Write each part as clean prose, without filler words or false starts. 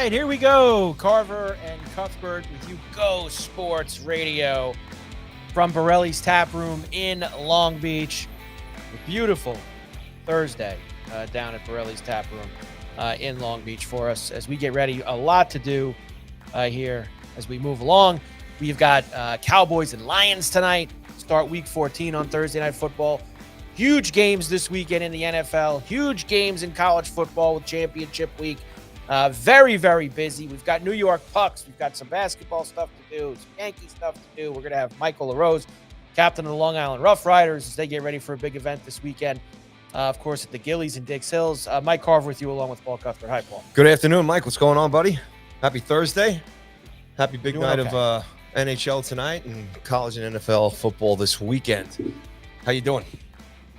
right, here we go. Carver and Cuthbert with you. Go Sports Radio from Borrelli's Taproom in Long Beach. A beautiful Thursday down at Borrelli's Taproom in Long Beach for us as we get ready. A lot to do here as we move along. We've got Cowboys and Lions tonight. Start Week 14 on Thursday Night Football. Huge games this weekend in the NFL. Huge games in college football with Championship Week. Very, very busy. We've got New York Pucks. We've got some basketball stuff to do, some Yankee stuff to do. We're going to have Mike LaRose, captain of the Long Island Rough Riders, as they get ready for a big event this weekend. Of course, at the Gillies in Dix Hills. Mike Carver with you along with Paul Cuthbert. Hi, Paul. Good afternoon, Mike. What's going on, buddy? Happy Thursday. Happy big night of NHL tonight and college and NFL football this weekend. How you doing?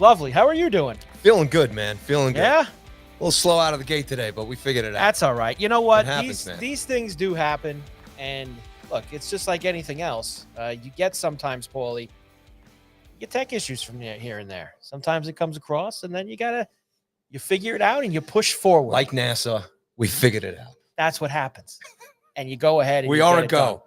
Lovely. How are you doing? Feeling good, man. Feeling good. Yeah? A little slow out of the gate today, but we figured it out. That's all right. You know what? It happens, these things do happen. And look, it's just like anything else. You get sometimes, Paulie, you get tech issues from here and there. Sometimes it comes across, and then you figure it out and you push forward. Like NASA, we figured it out. That's what happens. And you go ahead and we you are get a it go. done.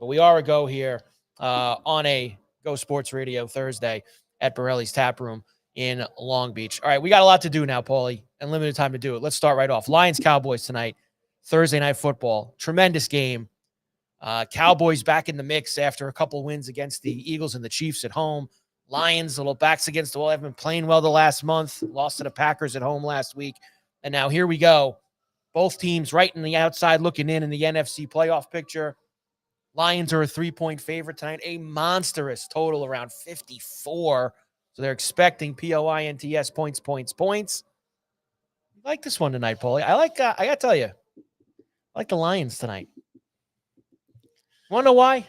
But we are a go here on a Go Sports Radio Thursday at Borrelli's Taproom in Long Beach. All right, we got a lot to do now, Paulie, and limited time to do it. Let's start right off. Lions-Cowboys tonight, Thursday Night Football. Tremendous game. Cowboys back in the mix after a couple wins against the Eagles and the Chiefs at home. Lions, a little backs against the wall. They've been playing well the last month. Lost to the Packers at home last week. And now here we go. Both teams right in the outside looking in the NFC playoff picture. Lions are a 3-point favorite tonight. A monstrous total around 54. So they're expecting POINTS points. I like this one tonight, Paulie. I got to tell you, I like the Lions tonight. Want to know why?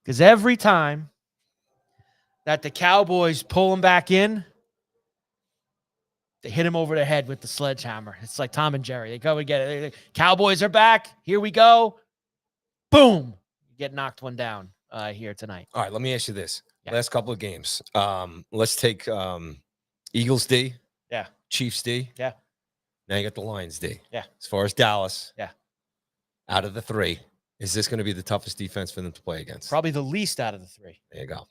Because every time that the Cowboys pull them back in, they hit him over the head with the sledgehammer. It's like Tom and Jerry. They go and get it. Cowboys are back. Here we go. Boom. You get knocked one down here tonight. All right, let me ask you this. Yeah. Last couple of games. Let's take Eagles D. Yeah. Chiefs D. Yeah. Now you got the Lions D. Yeah. As far as Dallas. Yeah. Out of the three, is this going to be the toughest defense for them to play against? Probably the least out of the three. There you go.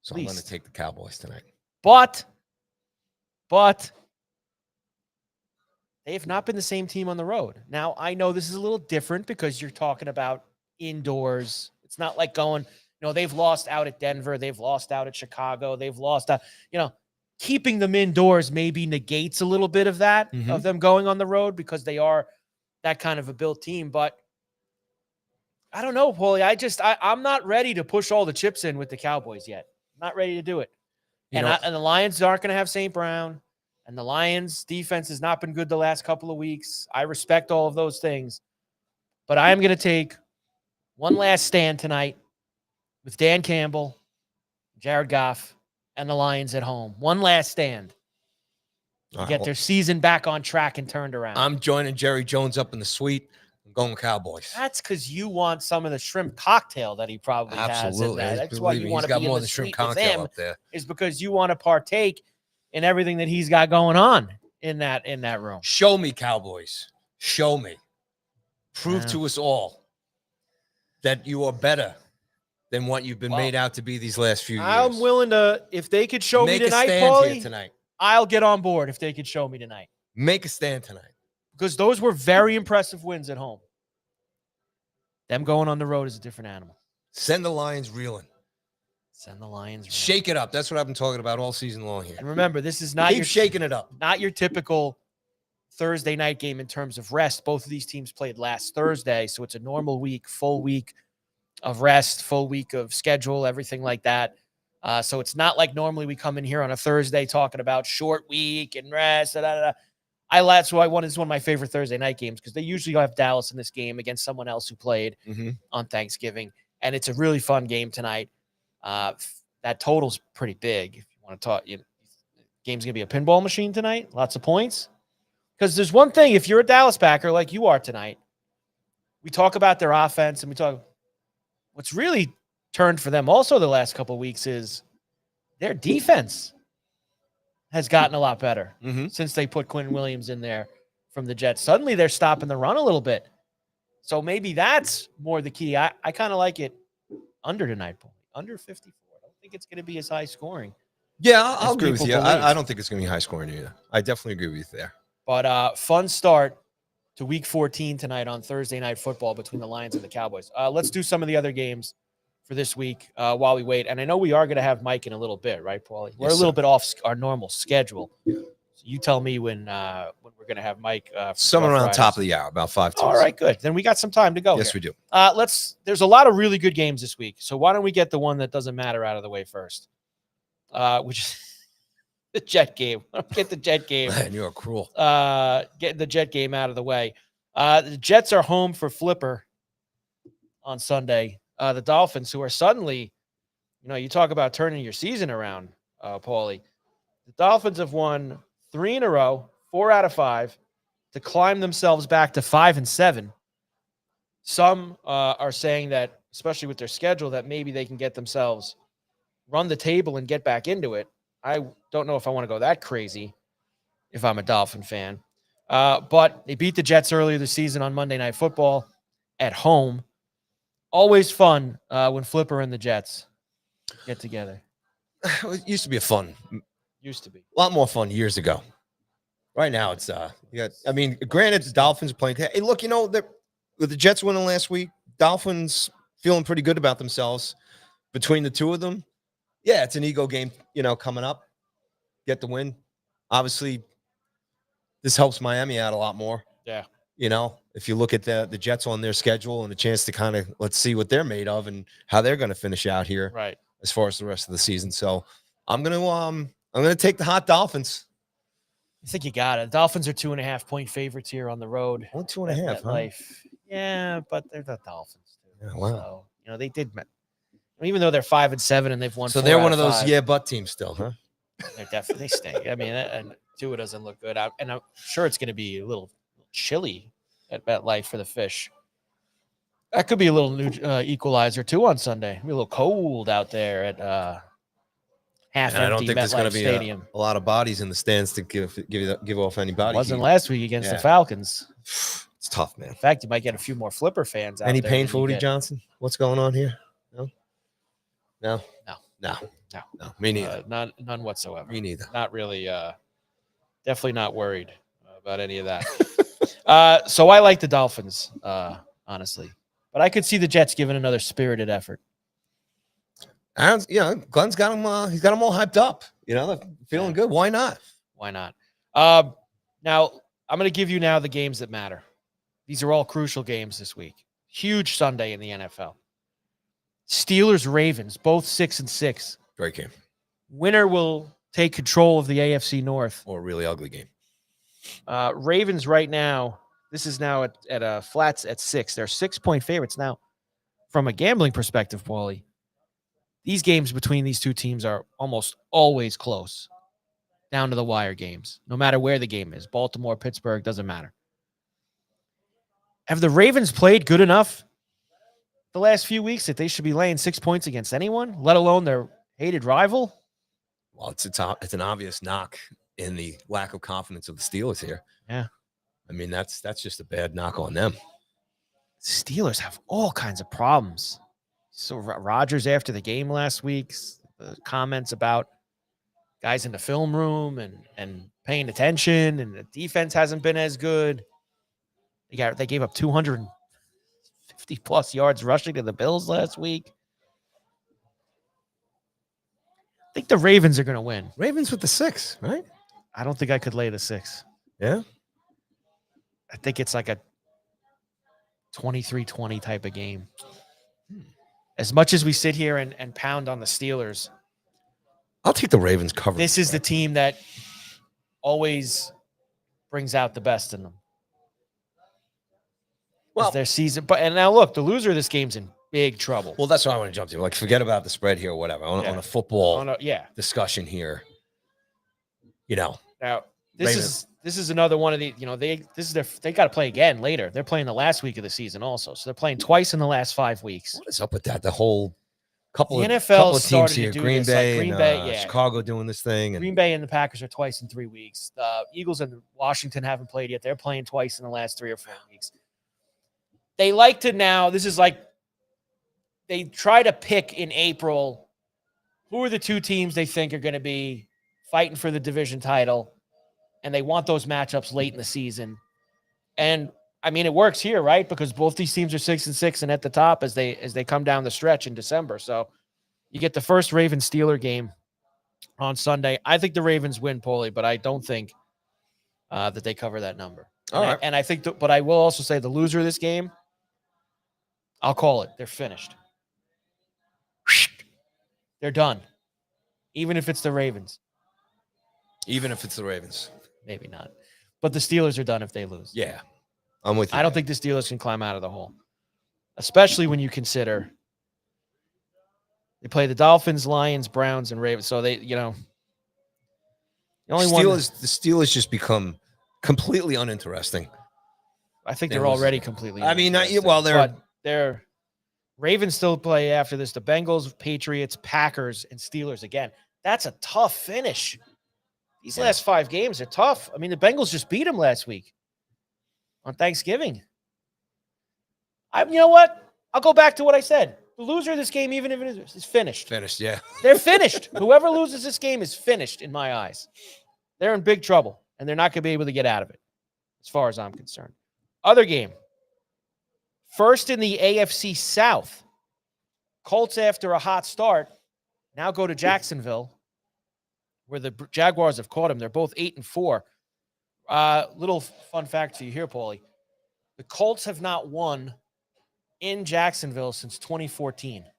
So I'm going to take the Cowboys tonight. But they've not been the same team on the road. Now, I know this is a little different because you're talking about indoors. It's not like going, they've lost out at Denver. They've lost out at Chicago. They've lost out, keeping them indoors maybe negates a little bit of that, of them going on the road because they are that kind of a built team. But I don't know, Paulie. I'm not ready to push all the chips in with the Cowboys yet. I'm not ready to do it. And the Lions aren't going to have St. Brown. And the Lions defense has not been good the last couple of weeks. I respect all of those things. But I am going to take one last stand tonight with Dan Campbell, Jared Goff, and the Lions at home. One last stand to get their season back on track and turned around. I'm joining Jerry Jones up in the suite. I'm going Cowboys. That's because you want some of the shrimp cocktail that he probably has in there. That's why you want to be in the suite with him, up there. is because you want to partake in everything that he's got going on in that room. Show me, Cowboys. Show me. Prove to us all that you are better than what you've been made out to be these last few years. I'm willing to, if they could show me tonight, Paulie, tonight. I'll get on board if they could show me tonight. Make a stand tonight. Because those were very impressive wins at home. Them going on the road is a different animal. Send the Lions reeling. Send the Lions reeling. Shake it up. That's what I've been talking about all season long here. And remember, this is not shaking it up. Not your typical Thursday night game in terms of rest. Both of these teams played last Thursday, so it's a normal week, full week of rest, full week of schedule, everything like that. So it's not like normally we come in here on a Thursday talking about short week and rest. That's why this is one of my favorite Thursday night games because they usually have Dallas in this game against someone else who played on Thanksgiving, and it's a really fun game tonight. That total's pretty big. If you want to talk, game's gonna be a pinball machine tonight. Lots of points. Because there's one thing, if you're a Dallas backer like you are tonight, we talk about their offense and we talk. What's really turned for them also the last couple of weeks is their defense has gotten a lot better since they put Quentin Williams in there from the Jets. Suddenly they're stopping the run a little bit. So maybe that's more the key. I kind of like it under tonight, under 54. I don't think it's going to be as high scoring. Yeah, I'll agree with you. believe. I don't think it's going to be high scoring either. I definitely agree with you there. But fun start to Week 14 tonight on Thursday Night Football between the Lions and the Cowboys. Let's do some of the other games for this week while we wait. And I know we are going to have Mike in a little bit, right, Paulie? We're a little bit off our normal schedule. So you tell me when we're going to have Mike. Somewhere around top of the hour, about 5 2. All right, good. Then we got some time to go. Yes, here. we do. There's a lot of really good games this week. So why don't we get the one that doesn't matter out of the way first? Which is the Jet game. Get the Jet game. Man, you're cruel. Getting the Jet game out of the way. The Jets are home for Flipper on Sunday. The Dolphins, who are suddenly, you talk about turning your season around, Paulie. The Dolphins have won 3 in a row, 4 out of 5, to climb themselves back to 5-7. Some are saying that, especially with their schedule, that maybe they can get themselves run the table and get back into it. I don't know if I want to go that crazy if I'm a Dolphin fan. But they beat the Jets earlier this season on Monday Night Football at home. Always fun when Flipper and the Jets get together. It used to be Used to be. a lot more fun years ago. Right now, it's granted, the Dolphins are playing. Hey, look, with the Jets winning last week, Dolphins feeling pretty good about themselves between the two of them. Yeah, it's an ego game, coming up. Get the win. Obviously, this helps Miami out a lot more. Yeah. If you look at the Jets on their schedule and a chance to kind of let's see what they're made of and how they're going to finish out here, right, as far as the rest of the season. So I'm gonna take the hot Dolphins. I think you got it. The Dolphins are 2.5-point favorites here on the road. Only 2.5, huh? Life. Yeah, but they're the Dolphins too. Yeah, wow. So, they did. Even though they're 5-7 and they've won. So they're one of those but teams still, huh? They're definitely stink. I mean, and Tua doesn't look good. And I'm sure it's going to be a little chilly at MetLife for the Fish. That could be a little new equalizer too on Sunday. It'll be a little cold out there at half empty. I don't think there's going to be Stadium. A lot of bodies in the stands to give off any body. Wasn't last week against the Falcons. It's tough, man. In fact, you might get a few more Flipper fans out Any there. pain for Woody Johnson? What's going on here? No. Me neither. None whatsoever. Me neither. Not really. Definitely not worried about any of that. So I like the Dolphins, honestly, but I could see the Jets giving another spirited effort. And Glenn's got him. He's got them all hyped up. They're feeling good. Why not? Why not? Now I'm going to give you now the games that matter. These are all crucial games this week. Huge Sunday in the NFL. Steelers-Ravens, both 6-6. Great game. Winner will take control of the AFC North. Or a really ugly game. Ravens right now, this is now at flats at 6. They're 6-point favorites. Now, from a gambling perspective, Paulie, these games between these two teams are almost always close, down to the wire games, no matter where the game is. Baltimore, Pittsburgh, doesn't matter. Have the Ravens played good enough the last few weeks that they should be laying 6 points against anyone, let alone their hated rival? Well, it's an obvious knock in the lack of confidence of the Steelers here. Yeah. I mean, that's just a bad knock on them. Steelers have all kinds of problems. So Rodgers after the game last week, the comments about guys in the film room and paying attention, and the defense hasn't been as good. They gave up 250 plus yards rushing to the Bills last week. I think the Ravens are going to win. Ravens with the 6, right? I don't think I could lay the 6. Yeah. I think it's like a 23-20 type of game. As much as we sit here and pound on the Steelers, I'll take the Ravens cover. This is the team that always brings out the best in them. Well, their season, and now look, the loser of this game's in big trouble. Well, that's what I want to jump to. Like, forget about the spread here or whatever. On a football discussion here. Now this is another one of the, they got to play again later. They're playing the last week of the season also. So they're playing twice in the last 5 weeks. What is up with that? The whole couple The of NFL teams started to here, do Green this, like Bay, Green and Bay, yeah. Chicago doing this thing, and Green Bay and the Packers are twice in 3 weeks. The Eagles and Washington haven't played yet. They're playing twice in the last 3 or 4 weeks. They like to now, this is like, they try to pick in April who are the 2 teams they think are going to be fighting for the division title, and they want those matchups late in the season. And I mean, it works here, right? Because both these teams are 6-6 and at the top as they come down the stretch in December. So you get the first Ravens-Steeler game on Sunday. I think the Ravens win, Paulie, but I don't think that they cover that number. All right. And I think, but I will also say the loser of this game, I'll call it. They're finished. They're done. Even if it's the Ravens. even if it's the Ravens. Maybe not. But the Steelers are done if they lose. Yeah, I'm with you. I don't think the Steelers can climb out of the hole, especially when you consider they play the Dolphins, Lions, Browns, and Ravens. So they, the only The Steelers just become completely uninteresting. I think they're already completely. I mean, they're Ravens still play after this. The Bengals, Patriots, Packers, and Steelers again. That's a tough finish. These last 5 games are tough. I mean, the Bengals just beat them last week on Thanksgiving. You know what? I'll go back to what I said. The loser of this game, even if it is finished. Finished, yeah. They're finished. Whoever loses this game is finished in my eyes. They're in big trouble, and they're not going to be able to get out of it, as far as I'm concerned. Other game. First in the AFC South. Colts, after a hot start, now go to Jacksonville, where the Jaguars have caught them. They're both 8-4. Little fun fact for you here, Paulie. The Colts have not won in Jacksonville since 2014. That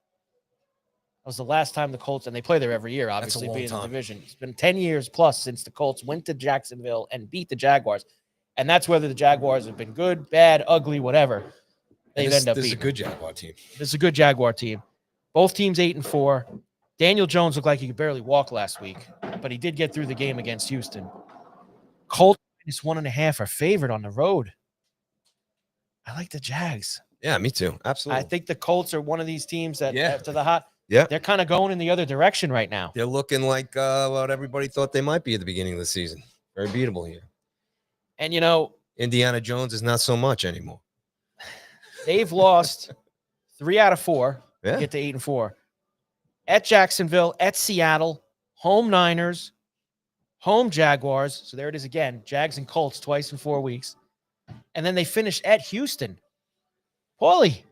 was the last time the Colts, and they play there every year, obviously, being in the division. It's been 10 years plus since the Colts went to Jacksonville and beat the Jaguars. And that's whether the Jaguars have been good, bad, ugly, whatever. They've ended up beating. This is a good Jaguar team. This is a good Jaguar team. Both teams 8-4. Daniel Jones looked like he could barely walk last week, but he did get through the game against Houston. Colts -1.5 are favored on the road. I like the Jags. Yeah, me too. Absolutely. I think the Colts are one of these teams that after the hot, yeah, they're kind of going in the other direction right now. They're looking like what everybody thought they might be at the beginning of the season. Very beatable here. And, Indiana Jones is not so much anymore. They've lost 3 out of 4 Yeah. to get to 8-4. At Jacksonville, at Seattle, home Niners, home Jaguars. So there it is again. Jags and Colts twice in 4 weeks. And then they finish at Houston. Paulie,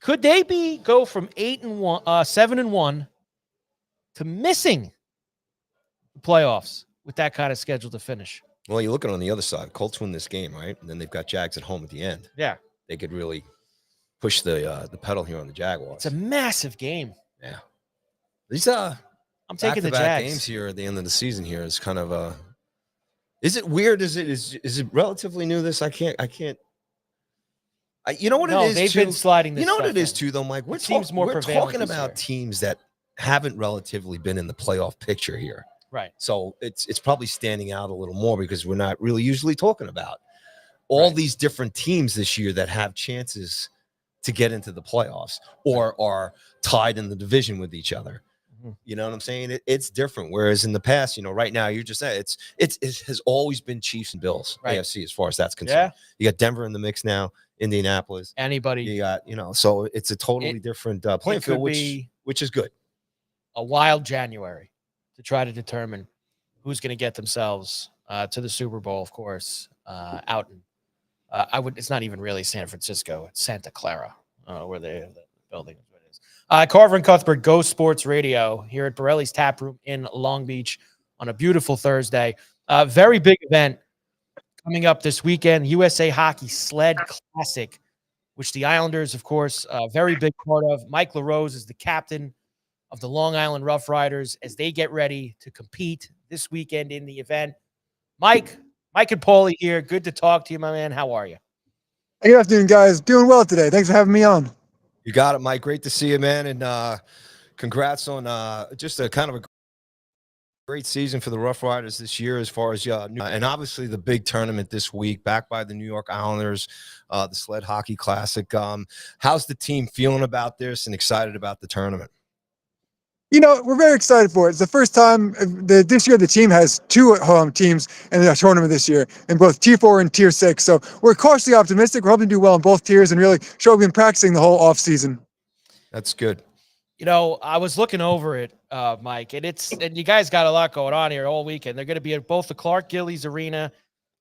could they go from 7-1 to missing the playoffs with that kind of schedule to finish? Well, you look at it on the other side. Colts win this game, right? And then they've got Jags at home at the end. Yeah. They could really push the pedal here on the Jaguars. It's a massive game. Yeah. These I'm taking the Jags. games here at the end of the season here is kind of is it weird? Is it relatively new? This I can't. You know what it is? They've been sliding this. You know what it is in. too, though, Mike. We're prevalent talking this about year. teams that haven't relatively been in the playoff picture here. Right. So it's probably standing out a little more because we're not really usually talking about all these different teams this year that have chances to get into the playoffs or are tied in the division with each other. Mm-hmm. You know what I'm saying? It's different. Whereas in the past, right now you're just saying it has always been Chiefs and Bills, AFC, as far as that's concerned. Yeah. You got Denver in the mix now, Indianapolis. Anybody. You got, so it's a totally different playing field, which is good. A wild January to try to determine who's going to get themselves to the Super Bowl, of course, out in it's not even really San Francisco. It's Santa Clara, where the building is. Carver and Cuthbert, Go Sports Radio here at Borrelli's Taproom in Long Beach on a beautiful Thursday. Very big event coming up this weekend, USA Hockey Sled Classic, which the Islanders, of course, a very big part of. Mike LaRose is the captain of the Long Island Rough Riders as they get ready to compete this weekend in the event. Mike and Paulie here. Good to talk to you, my man. How are you? Hey, good afternoon, guys. Doing well today. Thanks for having me on. You got it, Mike. Great to see you, man. And congrats on just a kind of a Great season for the Rough Riders this year as far as and obviously the big tournament this week, backed by the New York Islanders, the Sled Hockey Classic. How's the team feeling about this and excited about the tournament? We're very excited for it. It's the first time this year the team has two teams in the tournament this year, in both Tier 4 and Tier 6. So we're cautiously optimistic. We're hoping to do well in both tiers and really show we've been practicing the whole off season. That's good. I was looking over it, Mike, and you guys got a lot going on here all weekend. They're going to be at both the Clark Gillies Arena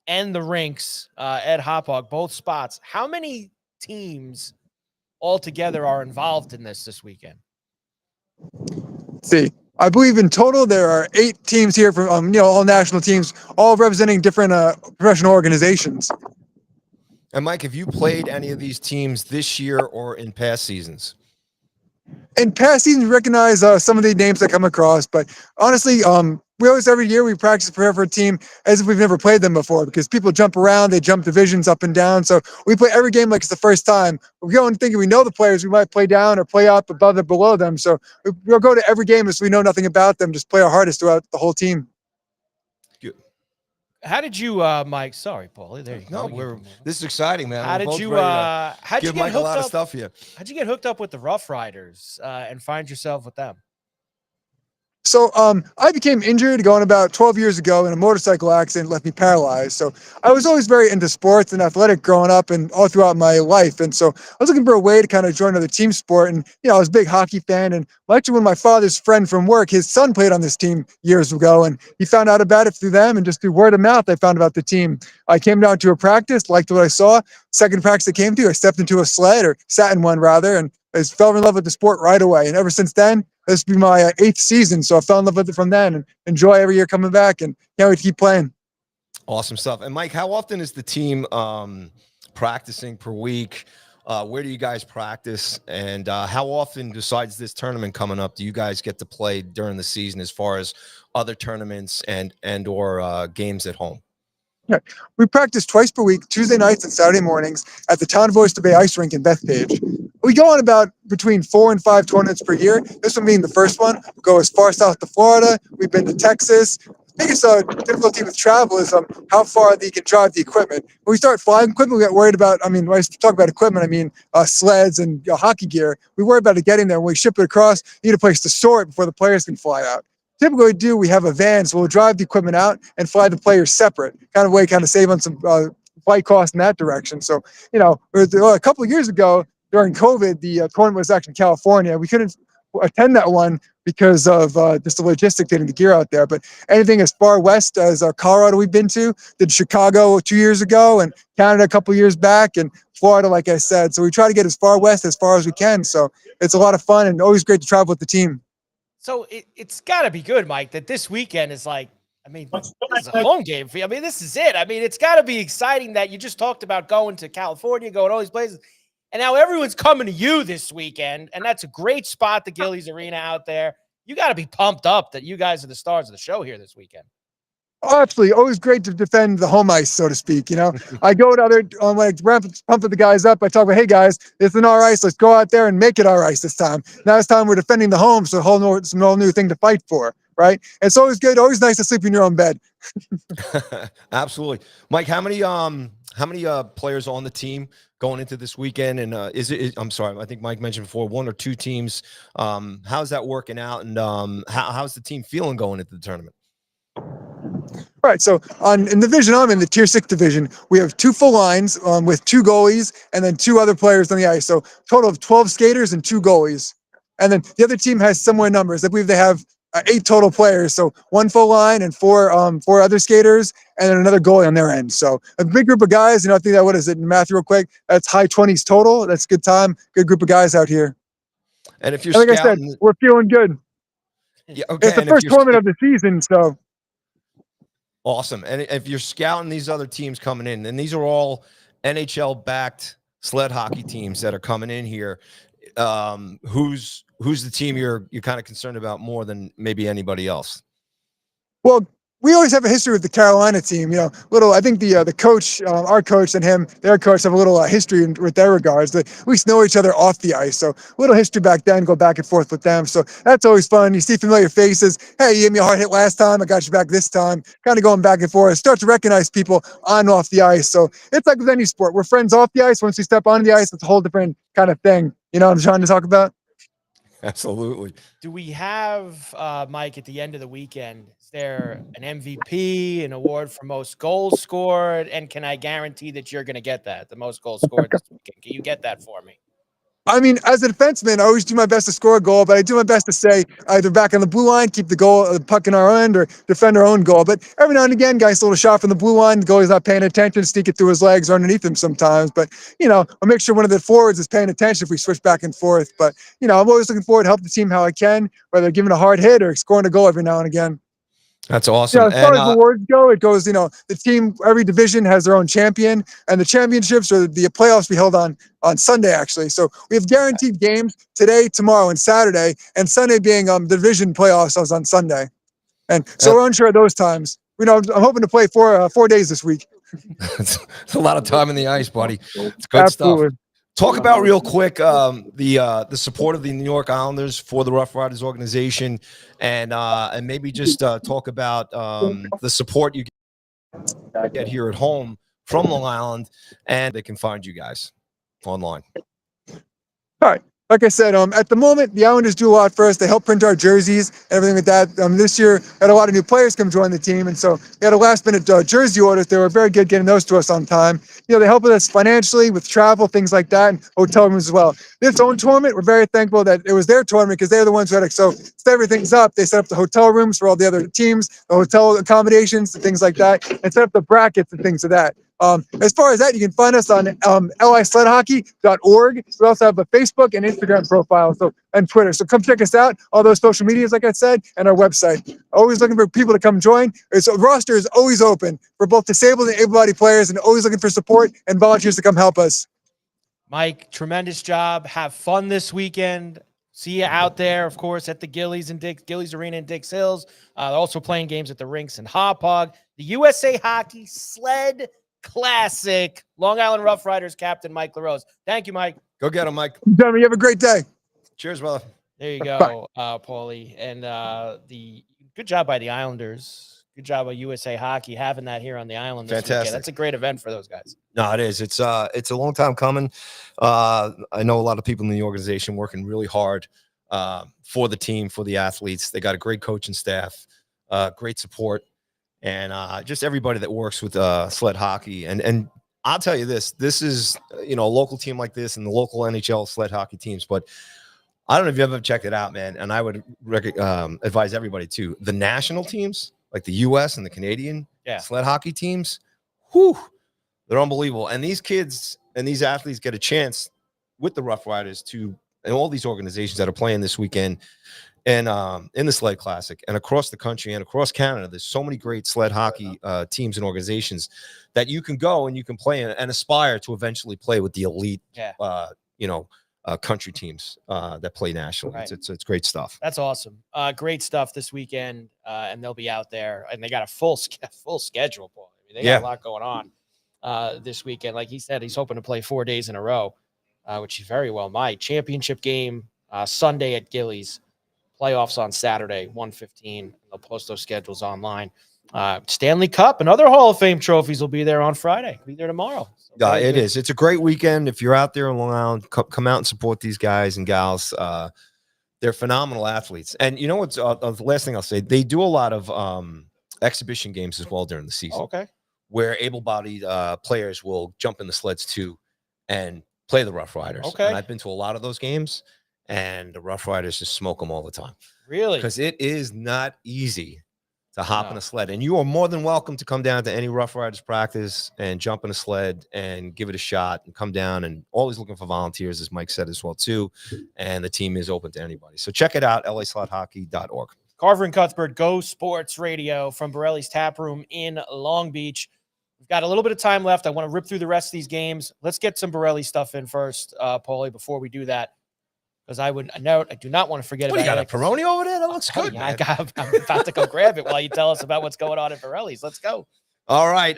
and the rinks at Hauppauge, both spots. How many teams altogether are involved in this weekend? Let's see, I believe in total there are 8 teams here from all national teams, all representing different professional organizations. And Mike, have you played any of these teams this year or in past seasons? In past seasons, we recognize some of the names that come across, but honestly, we always, every year, we practice prepare for a team as if we've never played them before, because people jump around, they jump divisions up and down. So we play every game like it's the first time. We go and thinking we know the players, we might play down or play up above or below them. So we'll go to every game as we know nothing about them, just play our hardest throughout the whole team. How did you, Mike? Sorry, Paulie. There you go. No, this is exciting, man. How'd you get Mike hooked a lot up? of stuff here. How'd you get hooked up with the Rough Riders and find yourself with them? So I became injured going about 12 years ago in a motorcycle accident, left me paralyzed. So I was always very into sports and athletic growing up and all throughout my life. And so I was looking for a way to kind of join another team sport. And, I was a big hockey fan. And actually, when my father's friend from work, his son played on this team years ago. And he found out about it through them. And just through word of mouth, I found about the team. I came down to a practice, liked what I saw. Second practice I came to, I stepped into a sled, or sat in one rather, and I just fell in love with the sport right away. And ever since then, this will be my 8th season. So I fell in love with it from then and enjoy every year coming back and can't wait to keep playing. Awesome stuff. And Mike, how often is the team practicing per week? Where do you guys practice? And how often, besides this tournament coming up, do you guys get to play during the season as far as other tournaments and or games at home? Yeah. We practice twice per week, Tuesday nights and Saturday mornings at the Town of Oyster Bay Ice Rink in Bethpage. We go on about between 4 and 5 tournaments per year. This one being the first one. We go as far south to Florida. We've been to Texas. The biggest difficulty with travel is how far you can drive the equipment. When we start flying equipment, we get worried about, when I talk about equipment, I mean sleds and hockey gear. We worry about it getting there. When we ship it across, you need a place to store it before the players can fly out. Typically we have a van, so we'll drive the equipment out and fly the players separate, kind of save on some flight costs in that direction. So, a couple of years ago during COVID, the tournament was actually in California. We couldn't attend that one because of just the logistics getting the gear out there. But anything as far west as Colorado we've been to, did Chicago 2 years ago, and Canada a couple of years back, and Florida, like I said. So we try to get as far west as far as we can. So it's a lot of fun and always great to travel with the team. So it's got to be good, Mike, that this weekend is like, this is a home game for you. This is it. It's got to be exciting that you just talked about going to California, going all these places, and now everyone's coming to you this weekend, and that's a great spot, the Gillies Arena out there. You got to be pumped up that you guys are the stars of the show here this weekend. Oh, absolutely. Always great to defend the home ice, so to speak. I go to other, pumping the guys up. I talk about, hey guys, it's an our ice. Let's go out there and make it our ice this time. Now it's time we're defending the home, so it's a whole new thing to fight for, right? It's always good. Always nice to sleep in your own bed. Absolutely, Mike. How many players on the team going into this weekend? And I'm sorry, I think Mike mentioned before 1 or 2 teams. How's that working out? And how's the team feeling going into the tournament? All right, so in the division I'm in, the Tier 6 division, we have 2 full lines with 2 goalies and then 2 other players on the ice. So total of 12 skaters and 2 goalies. And then the other team has similar numbers. I believe they have 8 total players. So 1 full line and 4 other skaters and then another goalie on their end. So a big group of guys. I think that, what is it in math real quick? That's high 20s total. That's a good time. Good group of guys out here. And if you're like I said, we're feeling good. Yeah, okay. It's the first tournament of the season, so. Awesome. And if you're scouting these other teams coming in, and these are all NHL-backed sled hockey teams that are coming in here, who's the team you're kind of concerned about more than maybe anybody else? Well, we always have a history with the Carolina team. I think the coach, our coach, and him, their coach, have a little history with their regards. They at least know each other off the ice. So a little history back then, go back and forth with them. So that's always fun. You see familiar faces. Hey, you gave me a hard hit last time. I got you back this time. Kind of going back and forth. Start to recognize people on and off the ice. So it's like with any sport. We're friends off the ice. Once we step on the ice, it's a whole different kind of thing. You know what I'm trying to talk about? Absolutely. Do we have, Mike, at the end of the weekend, is there an MVP, an award for most goals scored? And can I guarantee that you're going to get that, the most goals scored this weekend? Can you get that for me? I mean, as a defenseman, I always do my best to score a goal, but I do my best to say either back on the blue line, keep the goal, the puck in our end, or defend our own goal. But every now and again, guys, a little shot from the blue line, the goalie's not paying attention, sneak it through his legs or underneath him sometimes. But, I'll make sure one of the forwards is paying attention if we switch back and forth. But, I'm always looking forward to help the team how I can, whether giving a hard hit or scoring a goal every now and again. That's awesome. As far as awards go, it goes, the team, every division has their own champion, and the championships or the playoffs we held on Sunday, actually. So we have guaranteed games today, tomorrow, and Saturday, and Sunday being the division playoffs was on Sunday. And so we're unsure of those times. I'm hoping to play 4 days this week. It's a lot of time in the ice, buddy. It's good Absolutely. stuff. Talk about real quick the support of the New York Islanders for the Rough Riders organization, and maybe just talk about the support you get here at home from Long Island, and they can find you guys online. All right. Like I said, at the moment, the Islanders do a lot for us. They help print our jerseys and everything like that. This year, had a lot of new players come join the team, and so they had a last-minute jersey orders. They were very good getting those to us on time. They help us financially with travel, things like that, and hotel rooms as well. This own tournament, we're very thankful that it was their tournament because they're the ones who had to set everything's up. They set up the hotel rooms for all the other teams, the hotel accommodations, and things like that, and set up the brackets and things of that. As far as that, you can find us on lisledhockey.org. We also have a Facebook and Instagram profile, and Twitter. So come check us out. All those social medias, like I said, and our website. Always looking for people to come join. The roster is always open for both disabled and able-bodied players, and always looking for support and volunteers to come help us. Mike, tremendous job. Have fun this weekend. See you out there, of course, at the Gillies Arena in Dix Hills. They're also playing games at the rinks in Hauppauge. The USA Hockey Sled Classic. Long Island Rough Riders captain Mike LaRose. Thank you, Mike. Go get them, Mike. Gentlemen, you have a great day. Cheers, brother. There you go, Paulie. And the good job by the Islanders. Good job by USA Hockey having that here on the island this Fantastic. weekend. That's a great event for those guys. No, it is. It's a long time coming. I know a lot of people in the organization working really hard for the team, for the athletes. They got a great coaching staff, great support, and just everybody that works with sled hockey. And I'll tell you this is, a local team like this and the local NHL sled hockey teams, but I don't know if you've ever checked it out, man. And I would advise everybody too. The national teams, like the U.S. and the Canadian sled hockey teams, they're unbelievable. And these kids and these athletes get a chance with the Rough Riders and all these organizations that are playing this weekend and in the Sled Classic and across the country and across Canada. There's so many great sled hockey teams and organizations that you can go and you can play and aspire to eventually play with the elite, country teams that play nationally. Right. It's great stuff. That's awesome. Great stuff this weekend, and they'll be out there. And they got a full schedule, Paul. I mean, they got a lot going on this weekend. Like he said, he's hoping to play 4 days in a row, which he very well might. Championship game Sunday at Gillies. Playoffs on Saturday, 1:15. They'll post those schedules online. Stanley Cup and other Hall of Fame trophies will be there on Friday. Be there tomorrow. So it is. It's a great weekend. If you're out there in Long Island, come out and support these guys and gals. They're phenomenal athletes. And you know what's the last thing I'll say? They do a lot of exhibition games as well during the season. Okay. Where able-bodied players will jump in the sleds too and play the Rough Riders. Okay. And I've been to a lot of those games. And the Rough Riders just smoke them all the time. Really? Because it is not easy to hop in a sled. And you are more than welcome to come down to any Rough Riders practice and jump in a sled and give it a shot and come down. And always looking for volunteers, as Mike said as well, too. And the team is open to anybody. So check it out, lisledhockey.org. Carver and Cuthbert, Go Sports Radio from Borrelli's Taproom in Long Beach. We've got a little bit of time left. I want to rip through the rest of these games. Let's get some Borrelli stuff in first, Paulie, before we do that. because I do not want to forget What do about you got, a Peroni over there? That looks Oh, good, yeah, man. I'm about to go grab it while you tell us about what's going on at Borrelli's. Let's go. All right.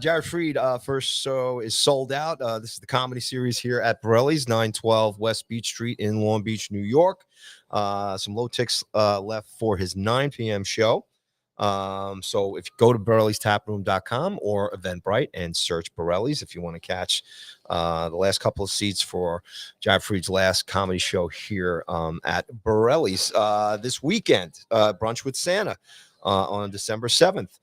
Jared Freed, first show is sold out. This is the comedy series here at Borrelli's, 912 West Beach Street in Long Beach, New York. Some low ticks left for his 9 p.m. show. So if you go to Borrelli'sTaproom.com or Eventbrite and search Borrelli's if you want to catch the last couple of seats for Jared Freed's last comedy show here at Borrelli's this weekend, Brunch with Santa on December 7th.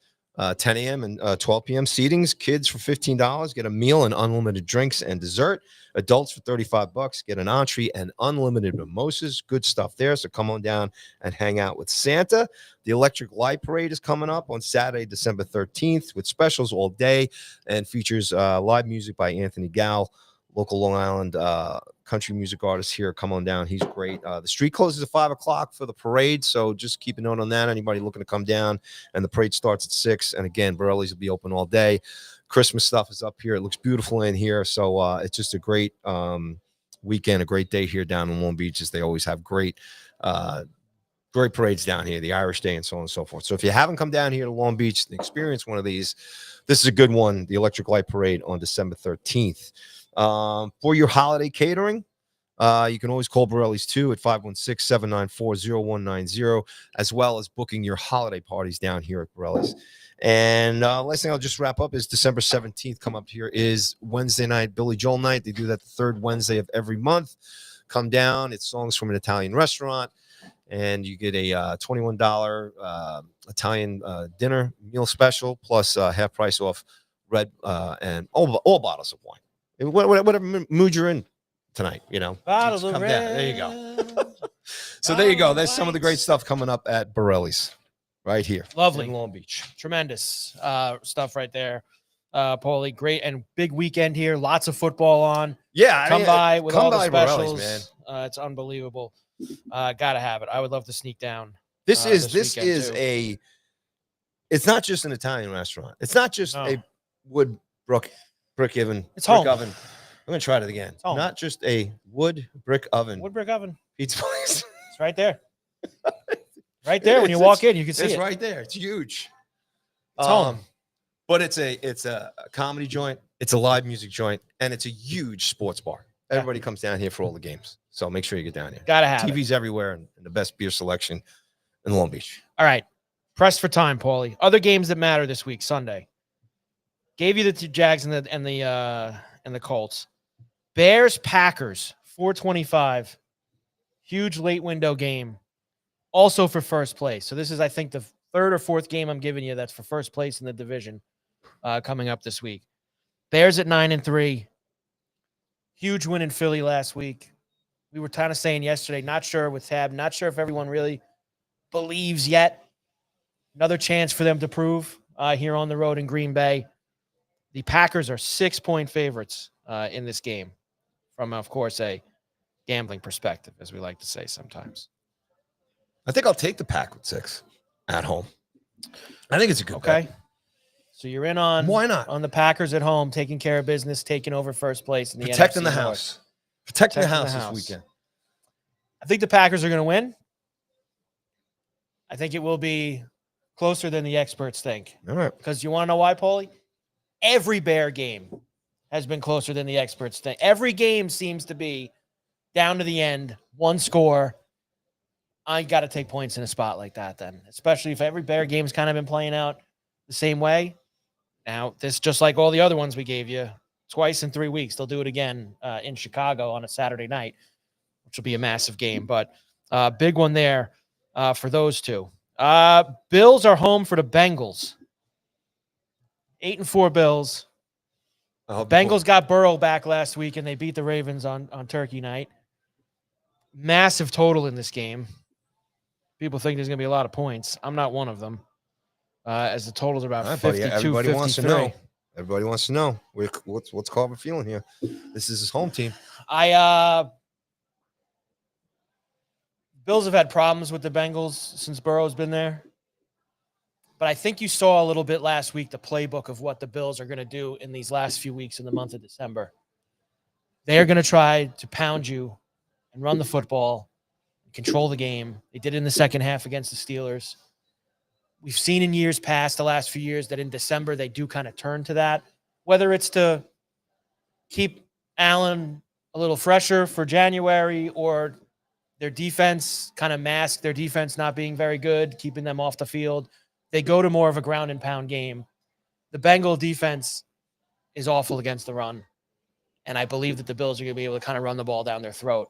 10 a.m. and 12 p.m. seatings. Kids for $15 get a meal and unlimited drinks and dessert. Adults for $35 get an entree and unlimited mimosas. Good stuff there. So come on down and hang out with Santa. The Electric Light Parade is coming up on Saturday, December 13th with specials all day and features live music by Anthony Gow, local Long Island country music artist here. Come on down. He's great. The street closes at 5 o'clock for the parade. So just keep a note on that. Anybody looking to come down, and the parade starts at 6. And again, Borrelli's will be open all day. Christmas stuff is up here. It looks beautiful in here. So it's just a great weekend, a great day here down in Long Beach, as they always have great parades down here, the Irish Day and so on and so forth. So if you haven't come down here to Long Beach and experience one of these, this is a good one, the Electric Light Parade on December 13th. For your holiday catering, you can always call Borrelli's too at 516-794-0190, as well as booking your holiday parties down here at Borrelli's. And last thing I'll just wrap up is December 17th come up here is Wednesday night, Billy Joel night. They do that the third Wednesday of every month. Come down. It's songs from an Italian restaurant, and you get a $21 Italian dinner meal special plus half price off red and all bottles of wine. Whatever mood you're in tonight, Bottles just of come red. down. There you go. So there you go. There's some of the great stuff coming up at Borrelli's right here. Lovely. In Long Beach. Tremendous stuff right there. Paulie, great and big weekend here. Lots of football on. Yeah. Come by with all the specials. Borrelli's, man. It's unbelievable. Gotta have it. I would love to sneak down. This is weekend, it's not just an Italian restaurant. It's not just a wood brick oven. It's home. Oven. I'm gonna try it again. Not just a wood brick oven. Wood brick oven. Pizza place. It's right there. Right there. When you walk in, you can see it's it. right there. It's huge. It's home. But it's a comedy joint. It's a live music joint, and it's a huge sports bar. Everybody comes down here for all the games. So make sure you get down here. Gotta have TVs everywhere and the best beer selection in Long Beach. All right. Pressed for time, Paulie. Other games that matter this week, Sunday. Gave you the two Jags and the Colts. Bears, Packers, 425. Huge late window game. Also for first place. So this is, I think, the third or fourth game I'm giving you that's for first place in the division coming up this week. Bears at 9-3. Huge win in Philly last week. We were kind of saying yesterday, not sure with Tab, not sure if everyone really believes yet. Another chance for them to prove here on the road in Green Bay. The Packers are 6-point favorites in this game from, of course, a gambling perspective, as we like to say sometimes. I think I'll take the Pack with 6 at home. I think it's a good bet. So you're in on why not on the Packers at home, taking care of business, taking over first place in the protecting NFC the North. house. Protecting the house this weekend. I think the Packers are going to win. I think it will be closer than the experts think. All right. Because you want to know why, Paulie? Every Bear game has been closer than the experts think. Every game seems to be down to the end, one score. I got to take points in a spot like that then, especially if every Bear game's kind of been playing out the same way. Now, this, just like all the other ones we gave you, twice in 3 weeks. They'll do it again in Chicago on a Saturday night, which will be a massive game. But big one there for those two. Bills are home for the Bengals. 8-4 Bills. Bengals got Burrow back last week, and they beat the Ravens on Turkey night. Massive total in this game. People think there's going to be a lot of points. I'm not one of them. As the totals are about 52, everybody 53. wants to know. Everybody wants to know. What's Carver feeling here? This is his home team. Bills have had problems with the Bengals since Burrow's been there. But I think you saw a little bit last week, the playbook of what the Bills are going to do in these last few weeks in the month of December. They are going to try to pound you and run the football, and control the game. They did it in the second half against the Steelers. We've seen in years past, the last few years, that in December they do kind of turn to that, whether it's to keep Allen a little fresher for January or their defense kind of mask their defense not being very good, keeping them off the field. They go to more of a ground and pound game. The Bengal defense is awful against the run, and I believe that the Bills are going to be able to kind of run the ball down their throat.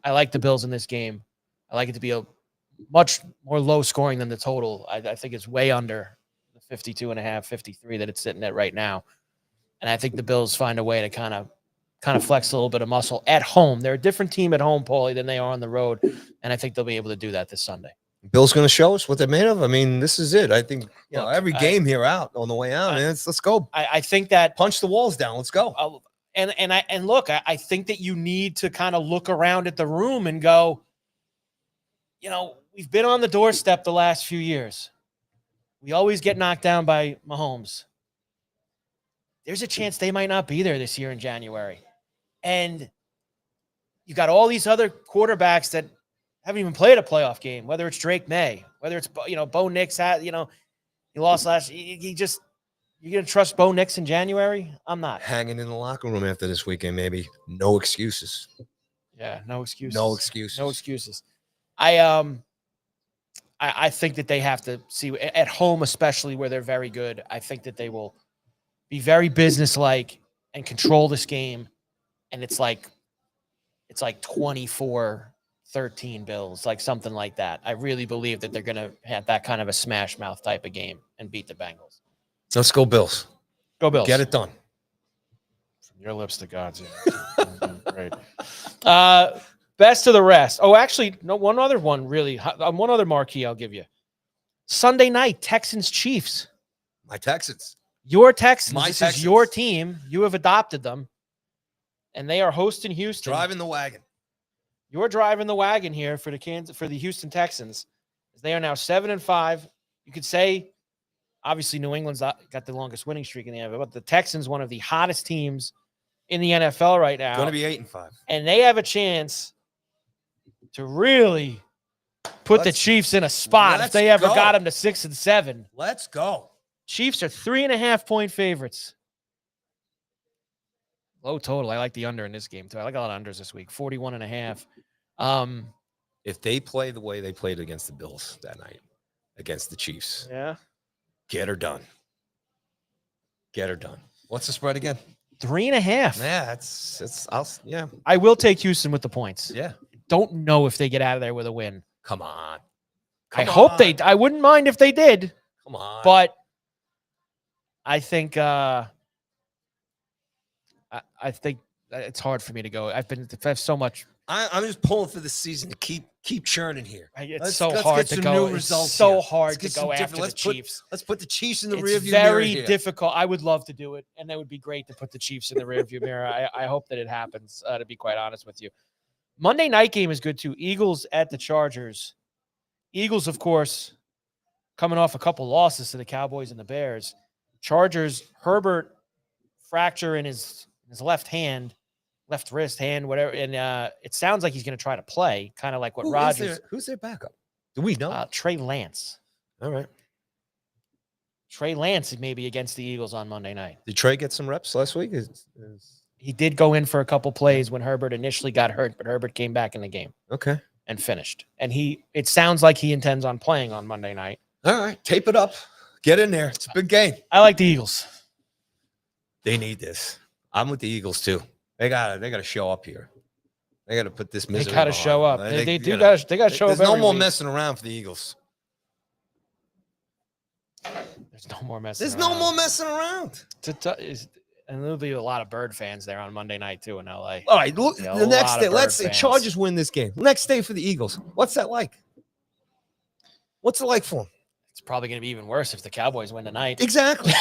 I like the Bills in this game. I like it to be a much more low scoring than the total. I think it's way under the 52.5, 53 that it's sitting at right now. And I think the Bills find a way to kind of flex a little bit of muscle at home. They're a different team at home, Paulie, than they are on the road. And I think they'll be able to do that this Sunday. Bill's going to show us what they're made of. I mean, this is it. I think every Look, game here out on the way out, man. Let's go. I think that Punch the walls down. Let's go. And look, I think that you need to kind of look around at the room and go, we've been on the doorstep the last few years. We always get knocked down by Mahomes. There's a chance they might not be there this year in January. And you got all these other quarterbacks that haven't even played a playoff game, whether it's Drake May, whether it's, Bo Nix, he lost last year. You're going to trust Bo Nix in January? I'm not. Hanging in the locker room after this weekend, maybe. No excuses. Yeah, no excuses. No excuses. No excuses. I think that they have to see at home, especially where they're very good. I think that they will be very businesslike and control this game. And it's like 24-13 Bills, like something like that. I really believe that they're going to have that kind of a smash mouth type of game and beat the Bengals. Let's go Bills. Go Bills. Get it done. From your lips to God's ears. Great. Best of the rest. Oh, actually, no, one other one really. One other marquee I'll give you. Sunday night, Texans-Chiefs. My Texans. Your Texans. My This Texans. is your team. You have adopted them. And they are hosting Houston. Driving the wagon. You're driving the wagon here for the Houston Texans. They are now 7-5. You could say, obviously, New England's got the longest winning streak in the NFL, but the Texans, one of the hottest teams in the NFL right now. Going to be 8-5. And they have a chance to really put the Chiefs in a spot if they ever got them to 6-7. Let's go. Chiefs are 3.5-point favorites. Low total. I like the under in this game, too. I like a lot of unders this week. 41.5. If they play the way they played against the Bills that night, against the Chiefs, get her done. Get her done. What's the spread again? 3.5. Yeah, I will take Houston with the points. Yeah. Don't know if they get out of there with a win. Come on. I wouldn't mind if they did. Come on. But I think I think it's hard for me to go. I have so much. I'm just pulling for the season to keep churning here. It's so hard to go. It's so hard to go after the Chiefs. Let's put the Chiefs in the It's rearview mirror. very difficult. I would love to do it, and that would be great to put the Chiefs in the rearview mirror. I hope that it happens, to be quite honest with you. Monday night game is good, too. Eagles at the Chargers. Eagles, of course, coming off a couple losses to the Cowboys and the Bears. Chargers, Herbert fracture in his left wrist, hand, whatever. And it sounds like he's going to try to play, kind of like what Rodgers. Who's their backup? Do we know? Trey Lance. All right. Trey Lance maybe against the Eagles on Monday night. Did Trey get some reps last week? He did go in for a couple plays when Herbert initially got hurt, but Herbert came back in the game. Okay. And finished. And it sounds like he intends on playing on Monday night. All right. Tape it up. Get in there. It's a big game. I like the Eagles. They need this. I'm with the Eagles too. They gotta show up here. They gotta put this misery. They gotta behind show them. up. They gotta show up. There's no more week. messing around for the Eagles. There's no more messing There's around. no more messing around. And there'll be a lot of Bird fans there on Monday night too in LA. All right, look, the next day, let's say fans. Chargers win this game. Next day for the Eagles. What's that like? What's it like for them? It's probably going to be even worse if the Cowboys win tonight. Exactly.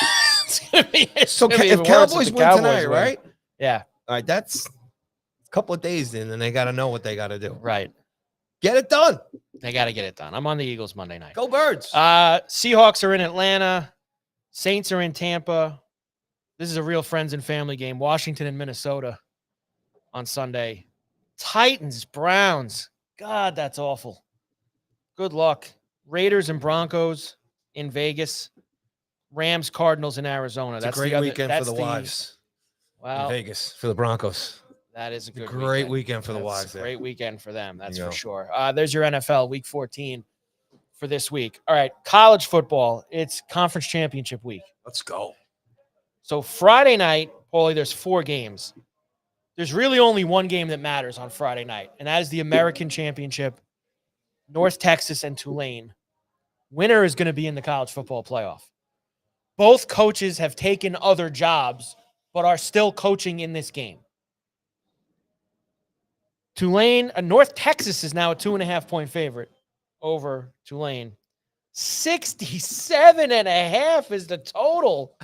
It's So gonna be if even worse Cowboys the win tonight, win. right? Yeah. All right, that's a couple of days in, and they got to know what they got to do. Right. Get it done. They got to get it done. I'm on the Eagles Monday night. Go Birds. Seahawks are in Atlanta. Saints are in Tampa. This is a real friends and family game. Washington and Minnesota on Sunday. Titans, Browns. God, that's awful. Good luck. Raiders and Broncos in Vegas. Rams, Cardinals in Arizona. It's That's a great the other, weekend for that's the wives in Well, Vegas for the Broncos. that is a It's a good great weekend for the That's wives a there. great weekend for them. That's You for know. sure. There's your NFL Week 14 for this week. All right, college football. It's conference championship week. Let's go. So Friday night, Paulie, there's 4 games. There's really only one game that matters on Friday night, and that is the American Championship, North Texas and Tulane. Winner is going to be in the college football playoff. Both coaches have taken other jobs, but are still coaching in this game. North Texas is now a 2.5-point favorite over Tulane. 67.5 is the total.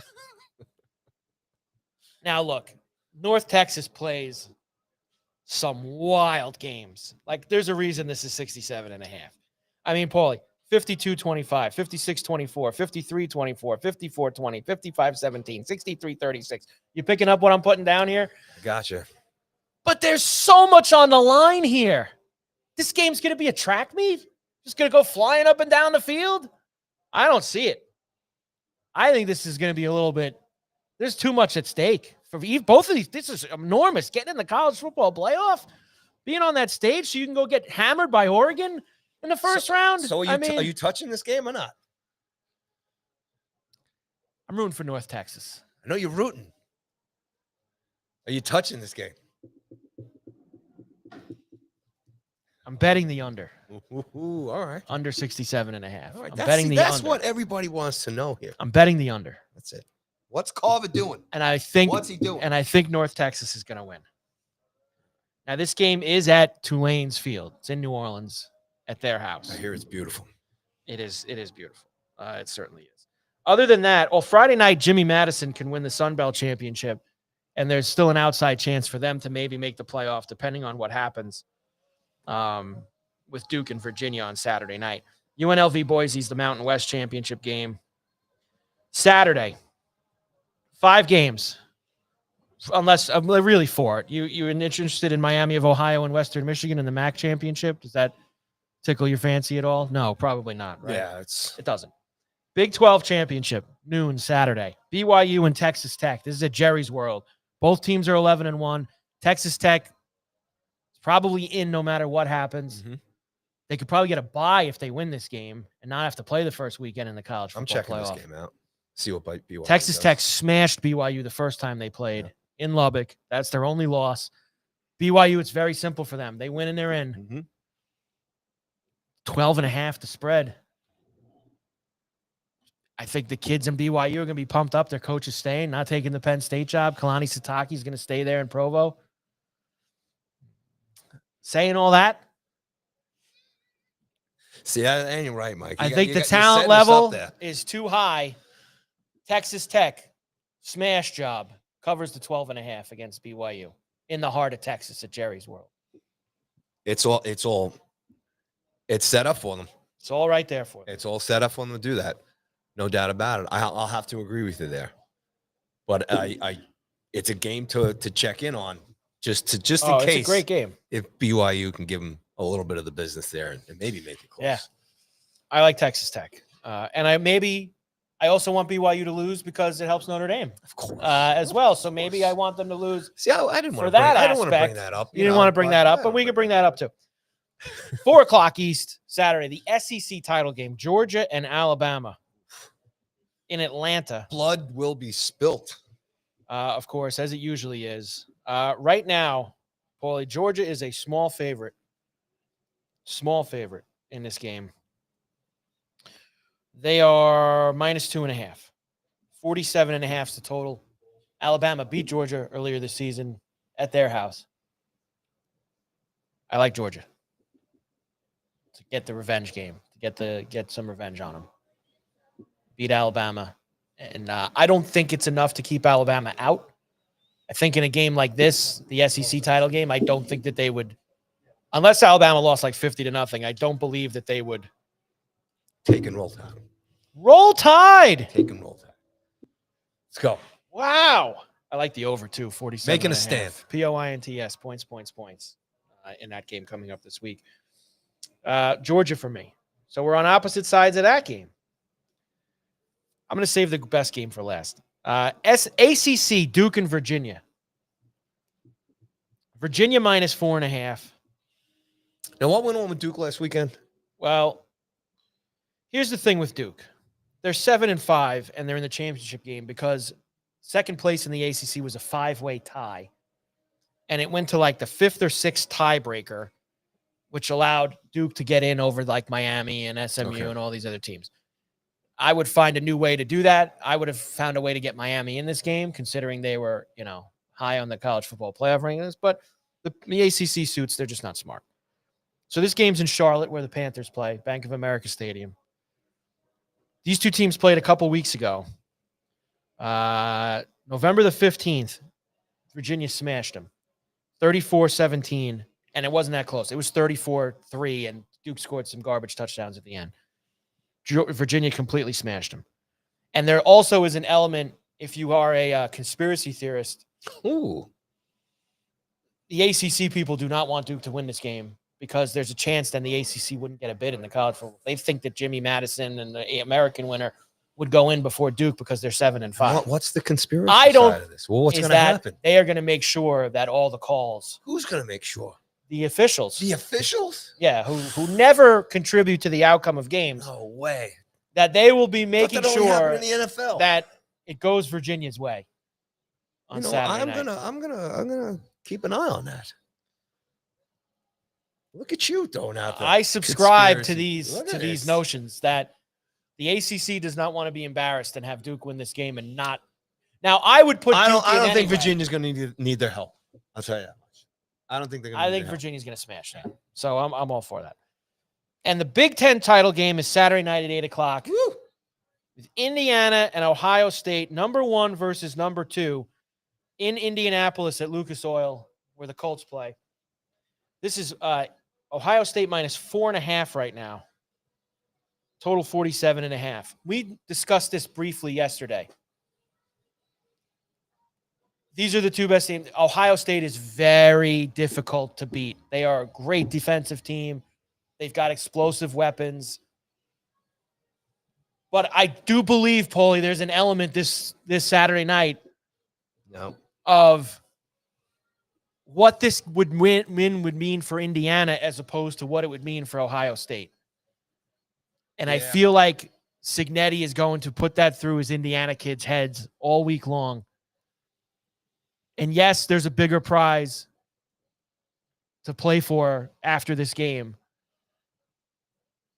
Now, look, North Texas plays some wild games. Like, there's a reason this is 67.5. I mean, Paulie, 52-25, 56-24, 53-24, 54-20, 55-17, 63-36. You picking up what I'm putting down here? Gotcha. But there's so much on the line here. This game's going to be a track meet? Just going to go flying up and down the field? I don't see it. I think this is going to be a little bit, there's too much at stake. For both of these, this is enormous. Getting in the college football playoff, being on that stage so you can go get hammered by Oregon in the first round. So are you touching this game or not? I'm rooting for North Texas. I know you're rooting. Are you touching this game? I'm betting the under. Ooh, all right. Under 67.5. All right. I'm betting the that's under. what everybody wants to know here. I'm betting the under. That's it. What's Carver doing? And I think What's he doing? And I think North Texas is going to win. Now, this game is at Tulane's field. It's in New Orleans at their house. I hear it's beautiful. It is beautiful. It certainly is. Other than that, Friday night, Jimmy Madison can win the Sun Belt Championship, and there's still an outside chance for them to maybe make the playoff, depending on what happens with Duke and Virginia on Saturday night. UNLV Boise's the Mountain West Championship game. Saturday, 5 games, unless really 4. You're interested in Miami of Ohio and Western Michigan in the MAC Championship? Does that tickle your fancy at all? No, probably not. Right? Yeah, It doesn't. Big 12 Championship, noon Saturday. BYU and Texas Tech. This is at Jerry's World. Both teams are 11-1. Texas Tech is probably in no matter what happens. Mm-hmm. They could probably get a bye if they win this game and not have to play the first weekend in the college football I'm checking playoff. this game out. See what BYU Texas does. Tech smashed BYU the first time they played in Lubbock. That's their only loss. BYU, it's very simple for them. They win and they're in. Mm-hmm. 12.5 to spread. I think the kids in BYU are going to be pumped up. Their coach is staying, not taking the Penn State job. Kalani Sitake is going to stay there in Provo. Saying all that, See, that ain't right, Mike. I think the talent level is too high. Texas Tech, smash job, covers the 12.5 against BYU in the heart of Texas at Jerry's World. It's set up for them. It's all right there for them. It's all set up for them to do that. No doubt about it. I'll have to agree with you there. But it's a game to check in on just in case. It's a great game. If BYU can give them a little bit of the business there and maybe make it close. Yeah, I like Texas Tech, and I also want BYU to lose because it helps Notre Dame, Of course. as well. So maybe I want them to lose. See, I didn't want For to that I don't want to bring aspect, that up. You didn't want to bring that up, but we could bring that up too. 4:00 East Saturday, the SEC title game, Georgia and Alabama in Atlanta. Blood will be spilt. Of course, as it usually is. Right now, Paulie, Georgia is a small favorite in this game. They are -2.5. 47.5 is the total. Alabama beat Georgia earlier this season at their house. I like Georgia to get the revenge game, to get some revenge on them. Beat Alabama. And I don't think it's enough to keep Alabama out. I think in a game like this, the SEC title game, I don't think that they would, unless Alabama lost like 50-0, I don't believe that they would Take and roll tide. roll tide. Take and roll tide. Let's go. Wow. I like the over too, 47. Making a stand. POINTS, points. in that game coming up this week. Georgia for me. So we're on opposite sides of that game. I'm going to save the best game for last. ACC, Duke and Virginia. Virginia minus 4.5. Now, what went on with Duke last weekend? Well, here's the thing with Duke. They're 7-5, and they're in the championship game because second place in the ACC was a 5-way tie. And it went to like the 5th or 6th tiebreaker, which allowed Duke to get in over like Miami and SMU and all these other teams. I would find a new way to do that. I would have found a way to get Miami in this game, considering they were, high on the college football playoff rankings. But the ACC suits, they're just not smart. So this game's in Charlotte, where the Panthers play, Bank of America Stadium. These two teams played a couple weeks ago. November the 15th, Virginia smashed them. 34-17, and it wasn't that close. It was 34-3, and Duke scored some garbage touchdowns at the end. Virginia completely smashed them. And there also is an element, if you are a conspiracy theorist. Ooh. The ACC people do not want Duke to win this game because there's a chance then the ACC wouldn't get a bid in the college football. They think that Jimmy Madison and the American winner would go in before Duke because they're 7-5. What's the conspiracy side of this? Well, what's going to happen? They are going to make sure that all the calls. Who's going to make sure? The officials. The officials? Yeah, who never contribute to the outcome of games. No way. That they will be making sure in the NFL. that it goes Virginia's way on Saturday night. I'm gonna keep an eye on that. Look at you throwing out there. I subscribe to conspiracy. these notions that the ACC does not want to be embarrassed and have Duke win this game and not. Now I would put. I don't anyway. think Virginia's going to need their help. I'll tell you that much. I don't think they're going to. I think Virginia's going to smash that. So I'm all for that. And the Big Ten title game is Saturday night at 8:00. Woo! With Indiana and Ohio State, number 1 versus number 2, in Indianapolis at Lucas Oil, where the Colts play. This is Ohio State minus 4.5 right now. Total 47.5. We discussed this briefly yesterday. These are the two best teams. Ohio State is very difficult to beat. They are a great defensive team. They've got explosive weapons. But I do believe, Paulie, there's an element this Saturday night of what this would mean for Indiana as opposed to what it would mean for Ohio State. And I feel like Cignetti is going to put that through his Indiana kids' heads all week long. And yes, there's a bigger prize to play for after this game.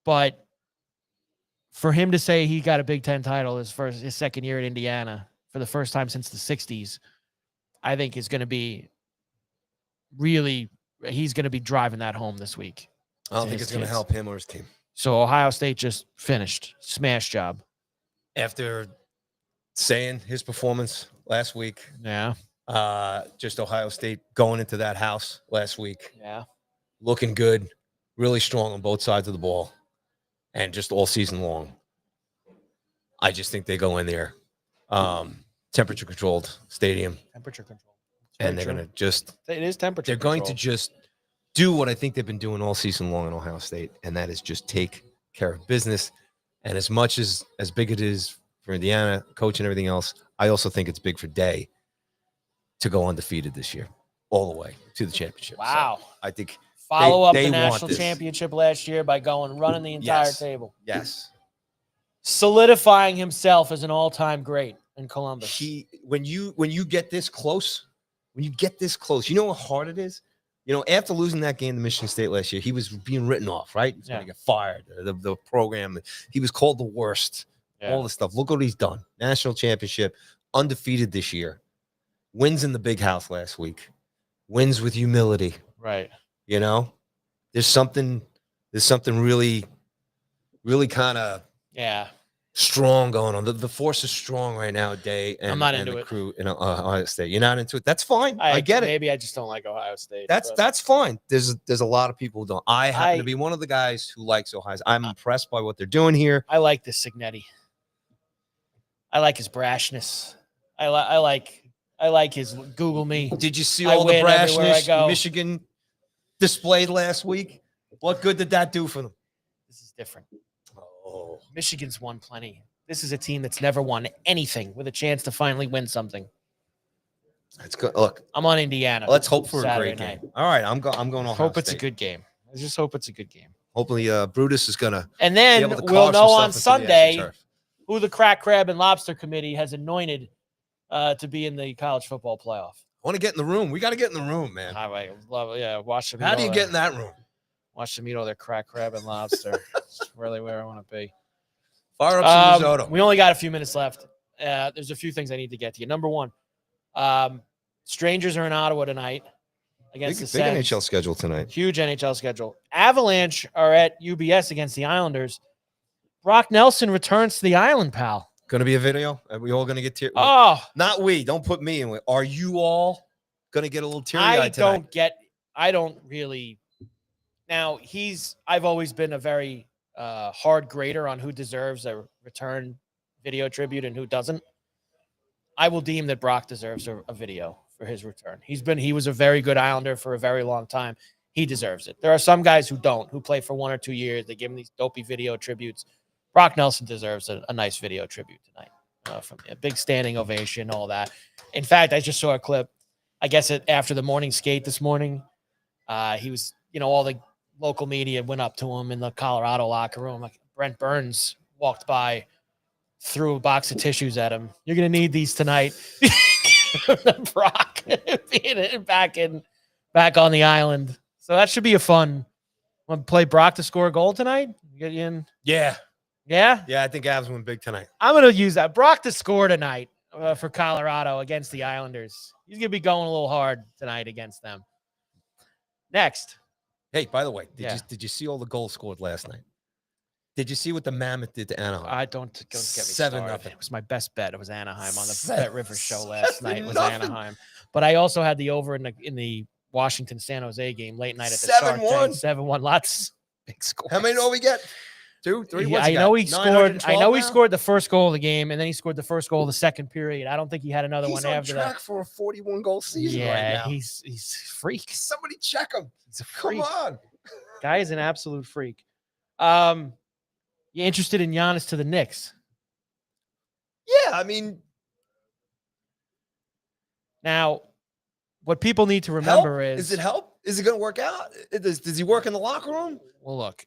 But for him to say he got a Big Ten title his second year at Indiana for the first time since the 60s, I think is going to be he's going to be driving that home this week. I don't think it's going to help him or his team. So Ohio State just finished. Smash job. After saying his performance last week. Yeah. Just Ohio State going into that house last week. Yeah. Looking good. Really strong on both sides of the ball. And just all season long. I just think they go in there. Temperature controlled stadium. Temperature control. And they're going to just. It is temperature They're going to just do what I think they've been doing all season long in Ohio State. And that is just take care of business. And as much as big it is for Indiana, coach and everything else, I also think it's big for Day to go undefeated this year, all the way to the championship. Wow. So I think follow up they the want national this. championship last year by running the entire table. Yes. Solidifying himself as an all-time great in Columbus. When you get this close, you know how hard it is? You know, after losing that game to Michigan State last year, he was being written off, right? He was going to get fired. The program, he was called the worst. Yeah. All this stuff. Look what he's done. National championship, undefeated this year. Wins in the big house last week. Wins with humility. Right. You know, there's something really, really kind of strong going on. The force is strong right now, Day, and I'm not and into the it. crew in Ohio State. You're not into it. That's fine. I get it. Maybe I just don't like Ohio State. That's fine. There's a lot of people who don't. I happen to be one of the guys who likes Ohio State. I'm impressed by what they're doing here. I like this Cignetti. I like his brashness. I like his Google me. Did you see all the brashness? Michigan displayed last week? What good did that do for them? This is different. Oh, Michigan's won plenty. This is a team that's never won anything with a chance to finally win something. that's good. Look, I'm on Indiana. let's hope for Saturday a great night. game. All right, I'm going. Ohio Hope it's a State. good game. I just hope it's a good game. Hopefully, Brutus is gonna. And be then able to we'll carve some know stuff on into the Sunday AstroTurf. who the Crack Crab and Lobster Committee has anointed to be in the college football playoff. I want to get in the room. We got to get in the room, man. I love, yeah, watch them. How do you get in that room? Watch them eat all their crack crab and lobster. It's really where I want to be. Fire up some risotto. We only got a few minutes left. There's a few things I need to get to you. Number one, Strangers are in Ottawa tonight against the Big Sens. NHL schedule tonight. Huge NHL schedule. Avalanche are at UBS against the Islanders. Brock Nelson returns to the island, pal. Going to be a video. Are we all going to get teary? Oh, Not we. Don't put me in it. Are you all going to get a little teary-eyed tonight? I don't really. Now, I've always been a very hard grader on who deserves a return video tribute and who doesn't. I will deem that Brock deserves a video for his return. He was a very good Islander for a very long time. He deserves it. There are some guys who don't, who play for 1 or 2 years. They give him these dopey video tributes. Brock Nelson deserves a nice video tribute tonight. From a big standing ovation, all that. In fact, I just saw a clip. I guess after the morning skate this morning, he was, all the local media went up to him in the Colorado locker room. Like Brent Burns walked by, threw a box of tissues at him. You're gonna need these tonight. Brock being back on the island. So that should be a fun. Want to play Brock to score a goal tonight? Get you in? Yeah. Yeah? Yeah, I think Avs win big tonight. I'm going to use that. Brock to score tonight for Colorado against the Islanders. He's going to be going a little hard tonight against them. Next. Hey, by the way, Yeah. did you see all the goals scored last night? Did you see what the Mammoth did to Anaheim? I don't get me 7-0. started. It was my best bet. It was Anaheim on the 7 Bet River show last night. It was 7-0. Anaheim. But I also had the over in the Washington San Jose game late night at the 7-1. Shark Tank. 7-1. Lots big scores. How many do we get? 2, 3. Yeah, What's I know he scored. I know he now? scored the first goal of the game, and then he scored the first goal of the second period. I don't think he had another He's one on after track that. for a 41-goal season right Yeah, now. he's freak. Somebody check him. He's a Come freak. on. Guy is an absolute freak. You interested in Giannis to the Knicks? Yeah, I mean, Now, what people need to remember help? is it help? Is it going to work out? Does he work in the locker room? well, look,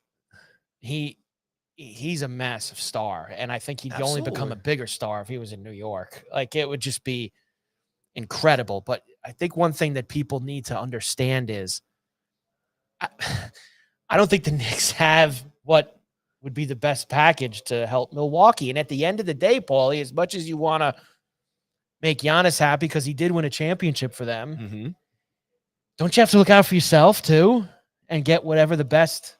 he's a massive star, and I think he'd only become a Absolutely. bigger star if he was in New York. Like it would just be incredible. But I think one thing that people need to understand is I don't think the Knicks have what would be the best package to help Milwaukee. And at the end of the day, Paulie, as much as you want to make Giannis happy because he did win a championship for them, Mm-hmm. don't you have to look out for yourself too and get whatever the best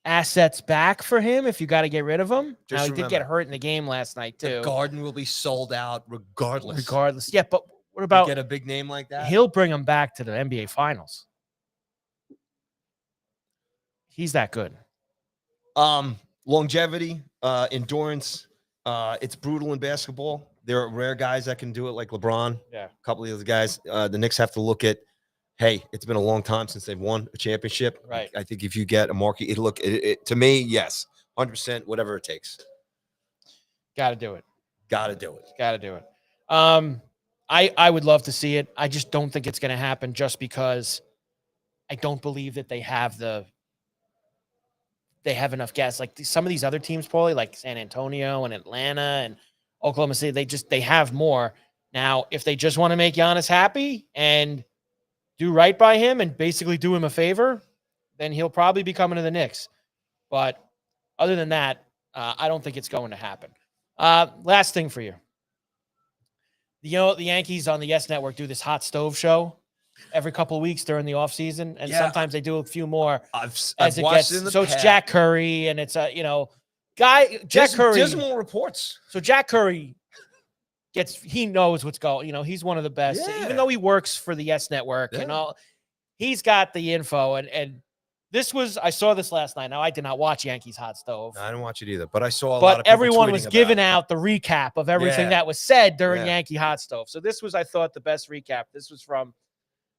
assets back for him if you got to get rid of him? Just Now, he did get remember, hurt in the game last night too. The Garden will be sold out regardless. Regardless. Yeah, but what You about get a big name like that? he'll bring him back to the NBA Finals. He's that good. Longevity, endurance. It's brutal in basketball. There are rare guys that can do it, like LeBron. Yeah. A couple of those guys. The Knicks have to look at, hey, it's been a long time since they've won a championship. Right. I think if you get a marquee, to me, yes, 100%, whatever it takes. Got to do it. Got to do it. Got to do it. I would love to see it. I just don't think it's going to happen just because I don't believe that they have enough gas. Like some of these other teams, probably like San Antonio and Atlanta and Oklahoma City, they have more. Now, if they just want to make Giannis happy and do right by him and basically do him a favor, then he'll probably be coming to the Knicks. But other than that, I don't think it's going to happen. Last thing for you. The Yankees on the Yes Network do this hot stove show every couple of weeks during the offseason, and Yeah. sometimes they do a few more I've as it watched gets. it in the So it's past. Jack Curry, and it's Jack Curry. Dismal reports. So Jack Curry he knows what's going. He's one of the best, Yeah. even though he works for the Yes Network and Yeah. all. He's got the info, and I saw this last night. Now I did not watch Yankees Hot Stove. I didn't watch it either, but I saw a lot of But people everyone tweeting was about giving it. out the recap of everything Yeah. that was said during Yeah. Yankee Hot Stove. So this was, I thought, the best recap. This was from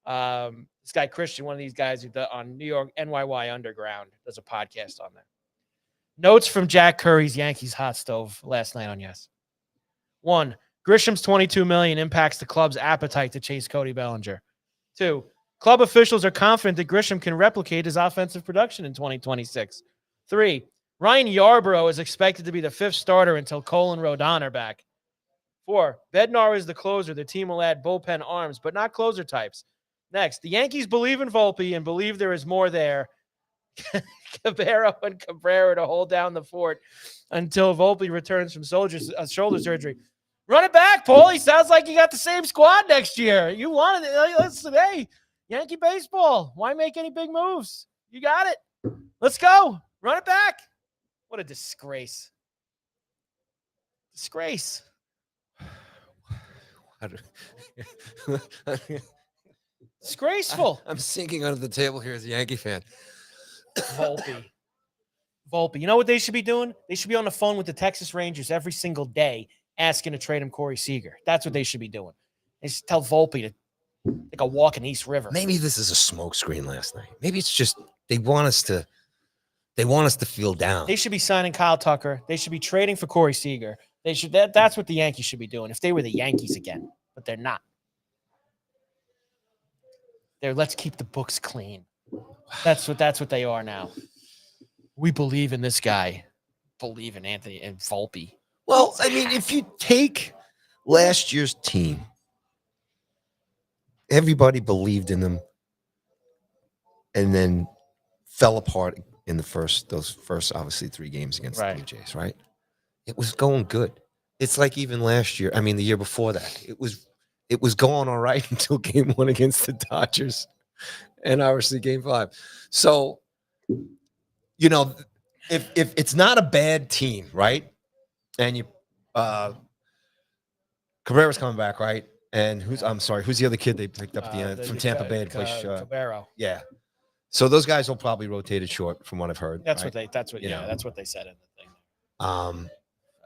This guy Christian, one of these guys who on New York NYY Underground, does a podcast on that. Notes from Jack Curry's Yankees hot stove last night on Yes. 1. Grisham's $22 million impacts the club's appetite to chase Cody Bellinger. 2. Club officials are confident that Grisham can replicate his offensive production in 2026. 3. Ryan Yarbrough is expected to be the 5th starter until Cole and Rodon are back. 4. Bednar is the closer. The team will add bullpen arms, but not closer types. Next, the Yankees believe in Volpe and believe there is more there. Cabero and Cabrera to hold down the fort until Volpe returns from shoulder surgery. Run it back, Paulie. Sounds like you got the same squad next year. You wanted it. Listen, hey, Yankee baseball. Why make any big moves? You got it. Let's go. Run it back. What a disgrace. Disgrace. Disgraceful. I'm sinking under the table here as a Yankee fan. Volpe. You know what they should be doing? They should be on the phone with the Texas Rangers every single day asking to trade him Corey Seager. That's what they should be doing. They should tell Volpe to take a walk in East River. Maybe this is a smokescreen last night. Maybe it's just they want us to feel down. They should be signing Kyle Tucker. They should be trading for Corey Seager. They should that's what the Yankees should be doing if they were the Yankees again, but they're not. Let's keep the books clean. That's what they are now. We believe in this guy. Believe in Anthony and Volpe. Well, I mean, if you take last year's team, everybody believed in them and then fell apart in those first obviously 3 games against the Blue Jays, right? It was going good. It's like even last year, I mean the year before that, it was going all right until game 1 against the Dodgers and obviously game 5. So, you know, if it's not a bad team, right? And you Cabrera's coming back, right? And who's the other kid they picked up at the end from Tampa Bay to play Cabero. Yeah. So those guys will probably rotate it short from what I've heard. That's right? that's what they said in the thing.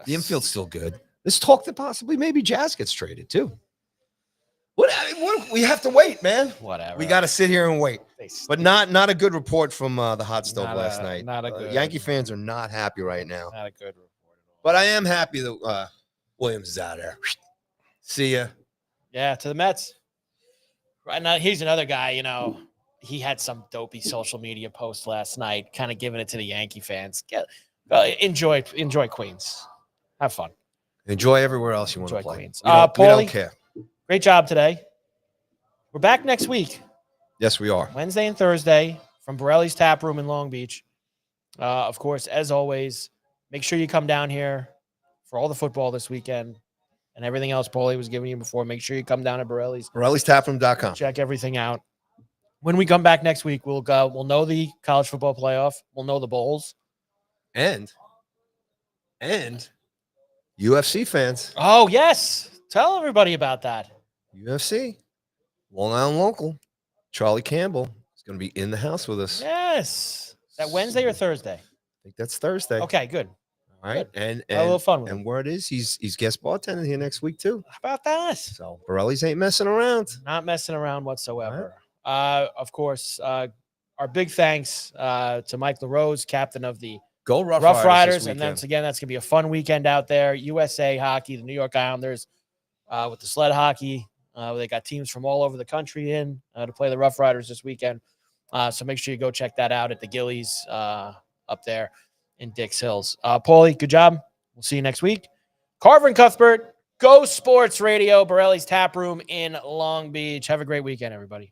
The infield's still good. Let's talk that possibly maybe Jazz gets traded too. What we have to wait, man. Whatever. We got to sit here and wait. But not a good report from the hot stove last night. Not a good. Yankee fans are not happy right now. Not a good report at all. But I am happy that Williams is out of there. See ya. Yeah, to the Mets. Right now, he's another guy. You know, he had some dopey social media post last night, kind of giving it to the Yankee fans. Enjoy Queens. Have fun. Enjoy everywhere else you want to play. Queens. We Paulie, don't care. Great job today. We're back next week. Yes, we are. Wednesday and Thursday from Borrelli's Taproom in Long Beach. Of course, as always, make sure you come down here for all the football this weekend and everything else Paulie was giving you before. Make sure you come down to Borrelli's. Borrelli'sTaproom.com. Check everything out. When we come back next week, we'll know the college football playoff. We'll know the bowls. And UFC fans. Oh, yes. Tell everybody about that. UFC. Long Island local. Charlie Campbell is going to be in the house with us. Yes. Is that Wednesday or Thursday? I think that's Thursday. Okay, good. All right. Good. And Have a little fun with him. and word is he's guest bartending here next week too. How about that? So Borrelli's ain't messing around. Not messing around whatsoever. Of course, our big thanks to Mike LaRose, captain of the Go Rough Riders. this And weekend. that's going to be a fun weekend out there. USA hockey, the New York Islanders with the sled hockey. They got teams from all over the country in to play the Rough Riders this weekend. So make sure you go check that out at the Gillies up there in Dix Hills. Paulie, good job. We'll see you next week. Carver and Cuthbert, Go Sports Radio, Borrelli's Taproom in Long Beach. Have a great weekend, everybody.